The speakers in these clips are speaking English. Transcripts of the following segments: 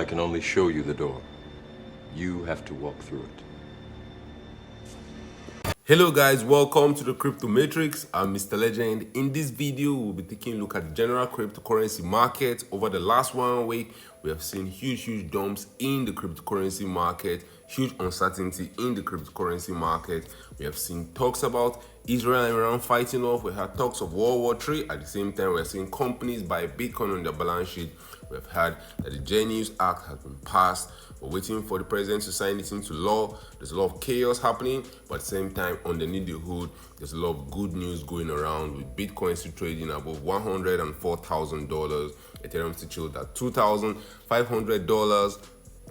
can only show you the door. You have to walk through it. Hello guys, welcome to the Crypto Matrix. I'm Mr. Legend. In this video, we'll be taking a look at the general cryptocurrency market. Over the last 1 week, we have seen huge dumps in the cryptocurrency market, huge uncertainty in the cryptocurrency market. We have seen talks about Israel and Iran fighting off. We had talks of World War III. At the same time, we're seeing companies buy Bitcoin on their balance sheet. We've heard that the Genius Act has been passed. We're waiting for the president to sign it into law. There's a lot of chaos happening, but at the same time, underneath the hood, there's a lot of good news going around with Bitcoin still trading above $104,000. Ethereum still chilled at $2,500.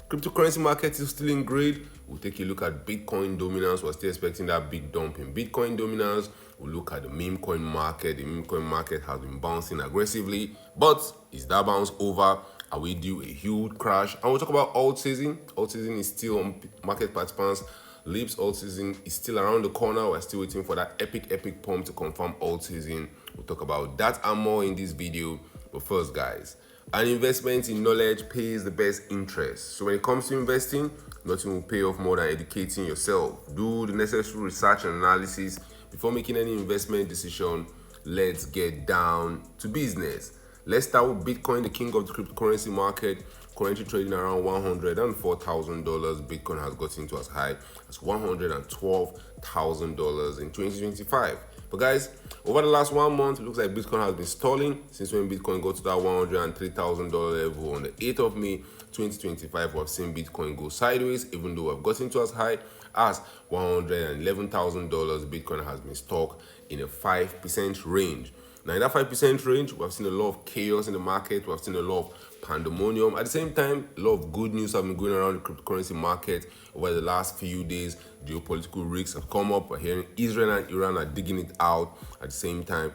Cryptocurrency market is still in grade. We'll take a look at Bitcoin dominance. We're still expecting that big dump in Bitcoin dominance. We'll look at the meme coin market. The meme coin market has been bouncing aggressively, but is that bounce over? Are we due a huge crash? And we'll talk about Altseason. Altseason is still on market participants' lips. Altseason is still around the corner. We're still waiting for that epic pump to confirm Altseason. We'll talk about that and more in this video. But first, guys, an investment in knowledge pays the best interest. So when it comes to investing, nothing will pay off more than educating yourself. Do the necessary research and analysis before making any investment decision. Let's get down to business. Let's start with Bitcoin, the king of the cryptocurrency market, currently trading around $104,000. Bitcoin has gotten to as high as $112,000 in 2025. But guys, over the last 1 month, it looks like Bitcoin has been stalling since when Bitcoin got to that $103,000 level on the 8th of May 2025. We've seen Bitcoin go sideways, even though we've gotten to as high as $111,000. Bitcoin has been stuck in a 5% range. Now, in that 5% range, we have seen a lot of chaos in the market. We have seen a lot of pandemonium. At the same time, a lot of good news have been going around the cryptocurrency market over the last few days. Geopolitical risks have come up. We're hearing Israel and Iran are digging it out. At the same time,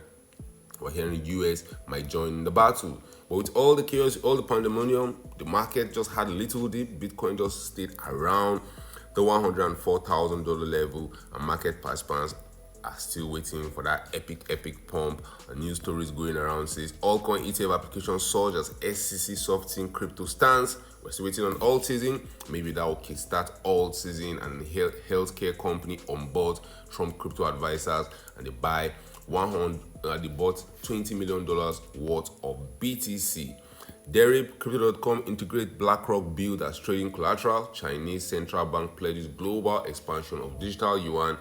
we're hearing the US might join the battle. But with all the chaos, all the pandemonium, the market just had a little dip. Bitcoin just stayed around the $104,000 level, and market participants are still waiting for that epic pump. A news stories going around says Altcoin ETF application surge as SEC softening crypto stance. We're still waiting on Altseason. Maybe that will kickstart Altseason and the healthcare company on board from crypto advisors, and they buy they bought $20 million worth of BTC. Derib, Crypto.com integrate BlackRock build as trading collateral. Chinese central bank pledges global expansion of digital yuan.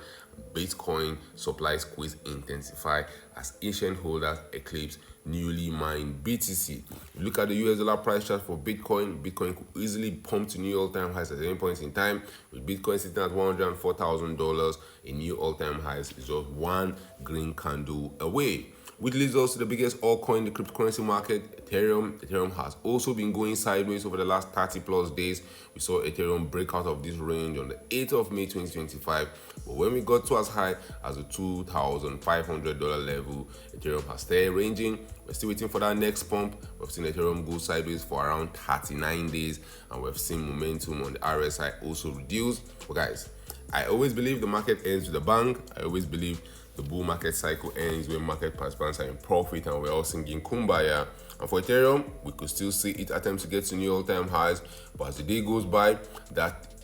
Bitcoin supply squeeze intensify as Asian holders eclipse newly mined BTC. Look at the US dollar price chart for Bitcoin. Bitcoin could easily pump to new all-time highs at any point in time, with Bitcoin sitting at $104,000. A new all-time highs is just one green candle away, which leads us to the biggest altcoin in the cryptocurrency market, Ethereum. Ethereum has also been going sideways over the last 30 plus days. We saw Ethereum break out of this range on the 8th of May 2025. But when we got to as high as the $2,500 level, Ethereum has stayed ranging. We're still waiting for that next pump. We've seen Ethereum go sideways for around 39 days, and we've seen momentum on the RSI also reduce. But guys, I always believe the market ends with a bang. I always believe the bull market cycle ends when market participants are in profit and we're all singing kumbaya. And for Ethereum, we could still see it attempt to get to new all-time highs, but as the day goes by, that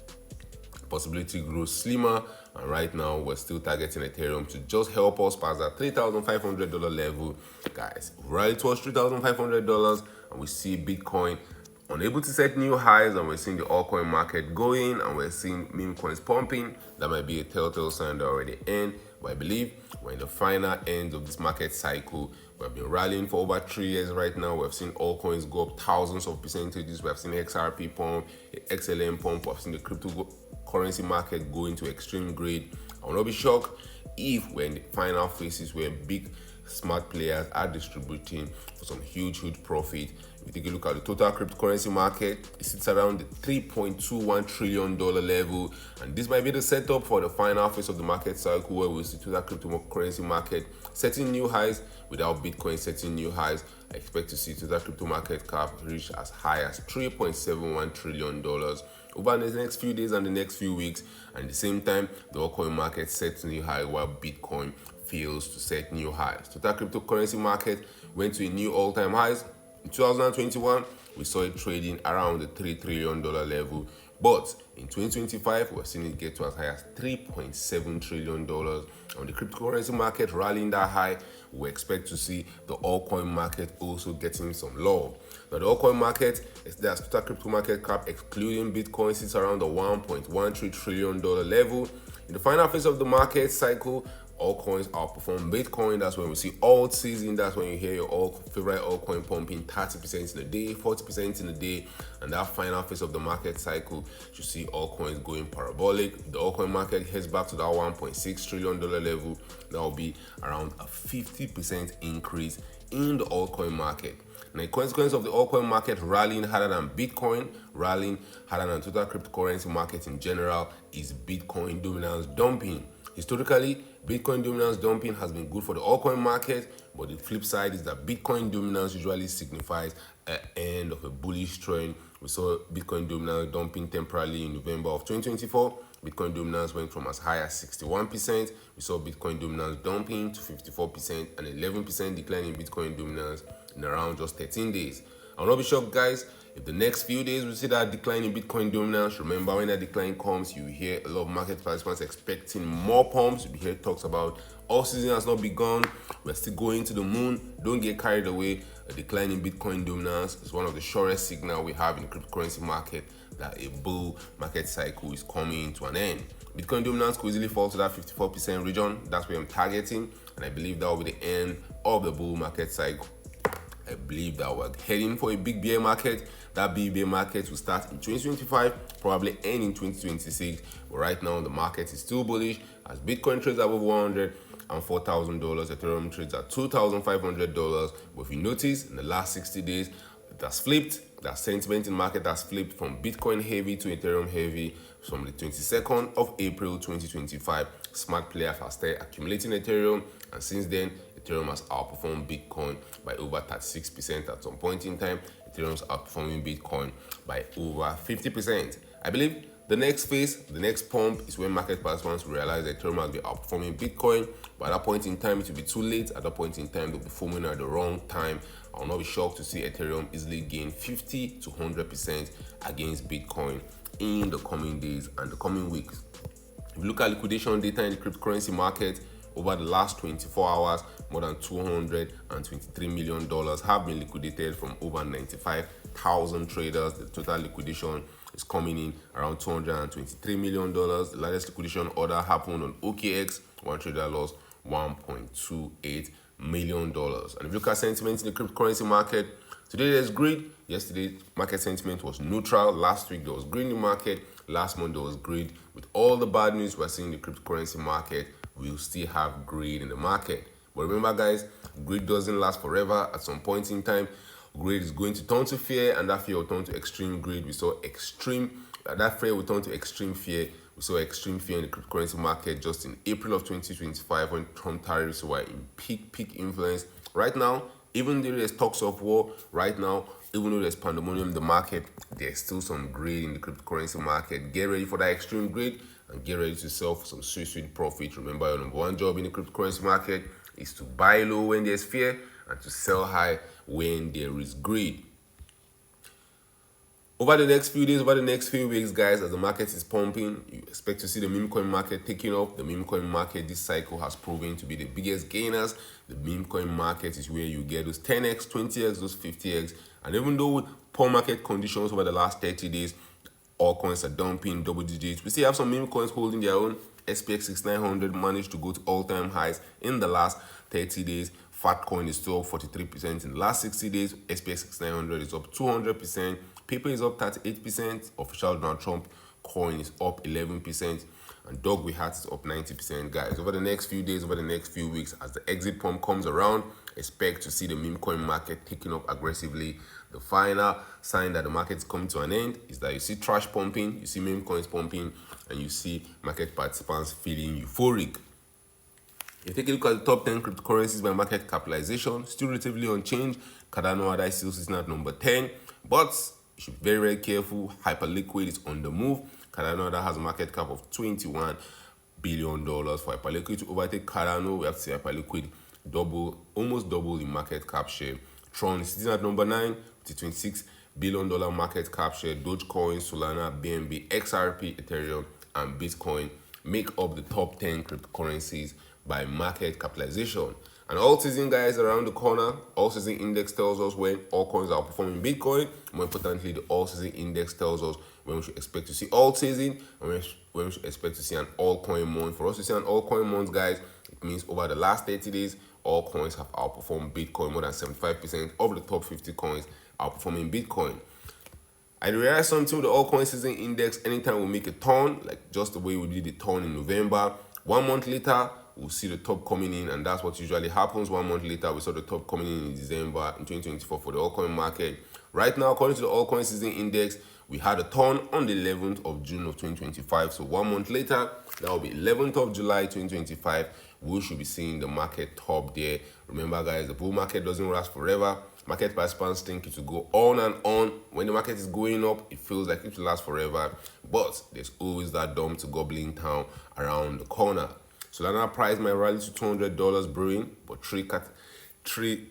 possibility grows slimmer. And right now, we're still targeting Ethereum to just help us pass that $3,500 level. Guys, right towards $3,500, and we see Bitcoin unable to set new highs, and we're seeing the altcoin market going, and we're seeing meme coins pumping. That might be a telltale sign that already end. But I believe we're in the final end of this market cycle. We've been rallying for over 3 years right now. We've seen altcoins go up thousands of percentages. We've seen XRP pump, XLM pump. We've seen the cryptocurrency market go into extreme grade. I will not be shocked if we're in the final phases where big smart players are distributing for some huge profit. If you take a look at the total cryptocurrency market, it sits around the $3.21 trillion level, and this might be the setup for the final phase of the market cycle, where we see total cryptocurrency market setting new highs without Bitcoin setting new highs. I expect to see total crypto market cap reach as high as $3.71 trillion over the next few days and the next few weeks, and at the same time, the altcoin market sets new high while Bitcoin fails to set new highs. Total cryptocurrency market went to a new all-time highs in 2021 we saw it trading around the $3 trillion level. But in 2025, we're seeing it get to as high as $3.7 trillion. On the cryptocurrency market rallying that high, we expect to see the altcoin market also getting some love. Now, the altcoin market, that's total crypto market cap excluding Bitcoin, sits around the $1.13 trillion level. In the final phase of the market cycle, altcoins outperform Bitcoin. That's when we see Altseason. That's when you hear your favorite altcoin pumping 30% in a day, 40% in a day. And that final phase of the market cycle, you see altcoins going parabolic. The altcoin market heads back to that $1.6 trillion level. That will be around a 50% increase in the altcoin market. And the consequence of the altcoin market rallying harder than Bitcoin, rallying harder than total cryptocurrency market in general, is Bitcoin dominance dumping. Historically, Bitcoin dominance dumping has been good for the altcoin market, but the flip side is that Bitcoin dominance usually signifies an end of a bullish trend. We saw Bitcoin dominance dumping temporarily in November of 2024. Bitcoin dominance went from as high as 61%. We saw Bitcoin dominance dumping to 54% and 11% decline in Bitcoin dominance in around just 13 days. I'll not be shocked, guys, if the next few days we see that decline in Bitcoin dominance. Remember, when that decline comes, you hear a lot of market participants expecting more pumps. You hear talks about Altseason has not begun. We're still going to the moon. Don't get carried away. A decline in Bitcoin dominance is one of the surest signals we have in the cryptocurrency market that a bull market cycle is coming to an end. Bitcoin dominance could easily fall to that 54% region. That's where I'm targeting, and I believe that will be the end of the bull market cycle. I believe that we're heading for a big bear market. That big bear market will start in 2025, probably end in 2026. But right now, the market is still bullish as Bitcoin trades above $104,000, Ethereum trades at $2,500. But if you notice, in the last 60 days, it has flipped. That sentiment in the market has flipped from Bitcoin heavy to Ethereum heavy. From the 22nd of April 2025, smart players have started accumulating Ethereum, and since then, Ethereum has outperformed Bitcoin by over 36% at some point in time. Ethereum is outperforming Bitcoin by over 50%. I believe the next phase, the next pump, is when market participants realize that Ethereum has been outperforming Bitcoin. But at that point in time, it will be too late. At that point in time, they'll be forming at the wrong time. I will not be shocked to see Ethereum easily gain 50 to 100% against Bitcoin in the coming days and the coming weeks. If you look at liquidation data in the cryptocurrency market, over the last 24 hours, more than $223 million have been liquidated from over 95,000 traders. The total liquidation is coming in around $223 million. The largest liquidation order happened on OKX. One trader lost $1.28 million. And if you look at sentiment in the cryptocurrency market, today there's greed. Yesterday, market sentiment was neutral. Last week, there was greed in the market. Last month, there was greed. With all the bad news we're seeing in the cryptocurrency market, we'll still have greed in the market. But remember, guys, greed doesn't last forever. At some point in time, greed is going to turn to fear, and that fear will turn to extreme greed. We saw that fear will turn to extreme fear. We saw extreme fear in the cryptocurrency market just in April of 2025 when Trump tariffs were in peak influence. Right now, even though there's talks of war, right now, even though there's pandemonium in the market, there's still some greed in the cryptocurrency market. Get ready for that extreme greed and get ready to sell for some sweet profit. Remember, your number one job in the cryptocurrency market is to buy low when there's fear and to sell high when there is greed. Over the next few days, over the next few weeks, guys, as the market is pumping, you expect to see the meme coin market taking off. The meme coin market this cycle has proven to be the biggest gainers. The meme coin market is where you get those 10x, 20x, those 50x. And even though with poor market conditions over the last 30 days, all coins are dumping double digits, we still have some meme coins holding their own. SPX 6900 managed to go to all-time highs in the last 30 days. Fatcoin is still up 43% in the last 60 days. SPX 6900 is up 200%. Paper is up 38%. Official Donald Trump coin is up 11%. And Dog We Hat is up 90%. Guys, over the next few days, over the next few weeks, as the exit pump comes around, expect to see the meme coin market taking up aggressively. The final sign that the market is coming to an end is that you see trash pumping, you see meme coins pumping, and you see market participants feeling euphoric. If you take a look at the top 10 cryptocurrencies by market capitalization, still relatively unchanged. Cardano is still sitting at number 10, but you should be very careful. Hyperliquid is on the move. Cardano has a market cap of $21 billion. For Hyperliquid to overtake Cardano, we have to see Hyperliquid almost double the market cap share. Tron is sitting at number 9 with $26 billion market cap share. Dogecoin, Solana, BNB, XRP, Ethereum, and Bitcoin make up the top 10 cryptocurrencies by market capitalization. And Altseason, guys, around the corner. Altseason index tells us when altcoins are performing Bitcoin. More importantly, the Altseason index tells us when we should expect to see Altseason and when we should expect to see an altcoin month. For us to see an altcoin month, guys, it means over the last 30 days, all coins have outperformed Bitcoin. More than 75% of the top 50 coins outperforming Bitcoin. I realized something with the altcoin season index. Anytime we make a turn, like just the way we did the turn in November, 1 month later, we'll see the top coming in, and that's what usually happens. 1 month later, we saw the top coming in December in 2024 for the altcoin market. Right now, according to the altcoin season index, we had a turn on the 11th of June of 2025. So 1 month later, that will be 11th of July 2025. We should be seeing the market top there. Remember, guys, the bull market doesn't last forever. Market participants think it will go on and on. When the market is going up, it feels like it will last forever. But there's always that dump to gobbling town around the corner. Solana price might rally to $200 brewing, but three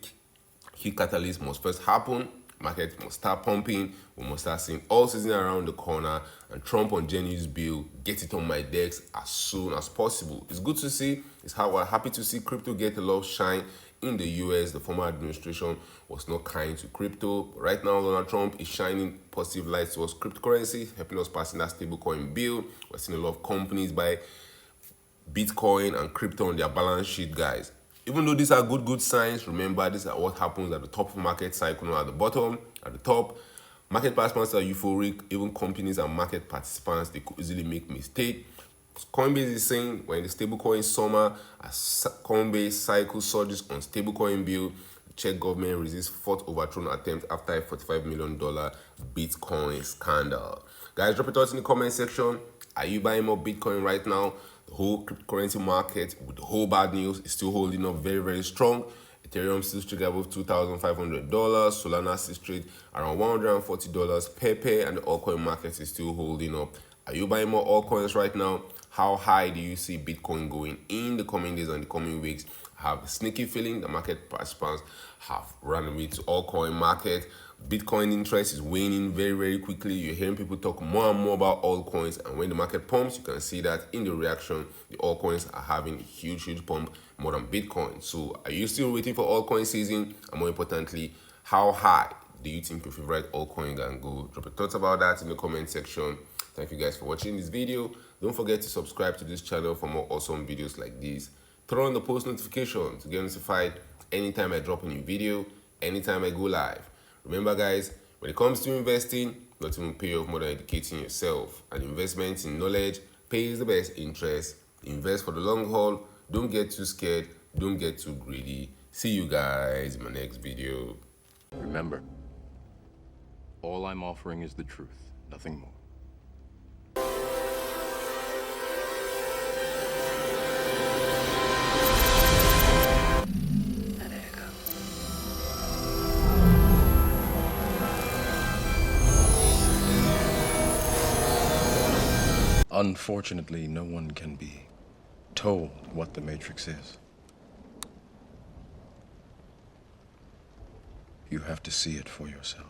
key catalysts must first happen. Market must start pumping. We must start seeing Altseason around the corner, and Trump on January's bill. Get it on my decks as soon as possible. It's good to see. We're happy to see crypto get a lot of shine in the US. The former administration was not kind to crypto. But right now, Donald Trump is shining positive lights towards cryptocurrency, helping us passing that stablecoin bill. We're seeing a lot of companies buy Bitcoin and crypto on their balance sheet, guys. Even though these are good signs, remember, these are what happens at the top of market cycle, not at the bottom. At the top, market participants are euphoric. Even companies and market participants, they could easily make mistakes. Coinbase is saying we're in the stablecoin summer as Coinbase cycle surges on stablecoin bill. The Czech government resists fourth overthrown attempt after a $45 million Bitcoin scandal. Guys, drop your thoughts in the comment section. Are you buying more Bitcoin right now? The whole cryptocurrency market, with the whole bad news, is still holding up very strong. Ethereum still trade above $2,500. Solana still trade around $140 per pair, and the altcoin market is still holding up. Are you buying more altcoins right now? How high do you see Bitcoin going in the coming days and the coming weeks? I have a sneaky feeling the market participants have run away to altcoin market. Bitcoin interest is waning very quickly. You're hearing people talk more and more about altcoins, and when the market pumps, you can see that in the reaction, the altcoins are having a huge pump more than Bitcoin. So are you still waiting for altcoin season? And more importantly, how high do you think your favorite altcoin can go? Drop your thoughts about that in the comment section. Thank you guys for watching this video. Don't forget to subscribe to this channel for more awesome videos like this. Turn on the post notification to get notified anytime I drop a new video, anytime I go live. Remember, guys, when it comes to investing, nothing will pay off more than educating yourself. And investment in knowledge pays the best interest. Invest for the long haul. Don't get too scared. Don't get too greedy. See you guys in my next video. Remember, all I'm offering is the truth, nothing more. Unfortunately, no one can be told what the Matrix is. You have to see it for yourself.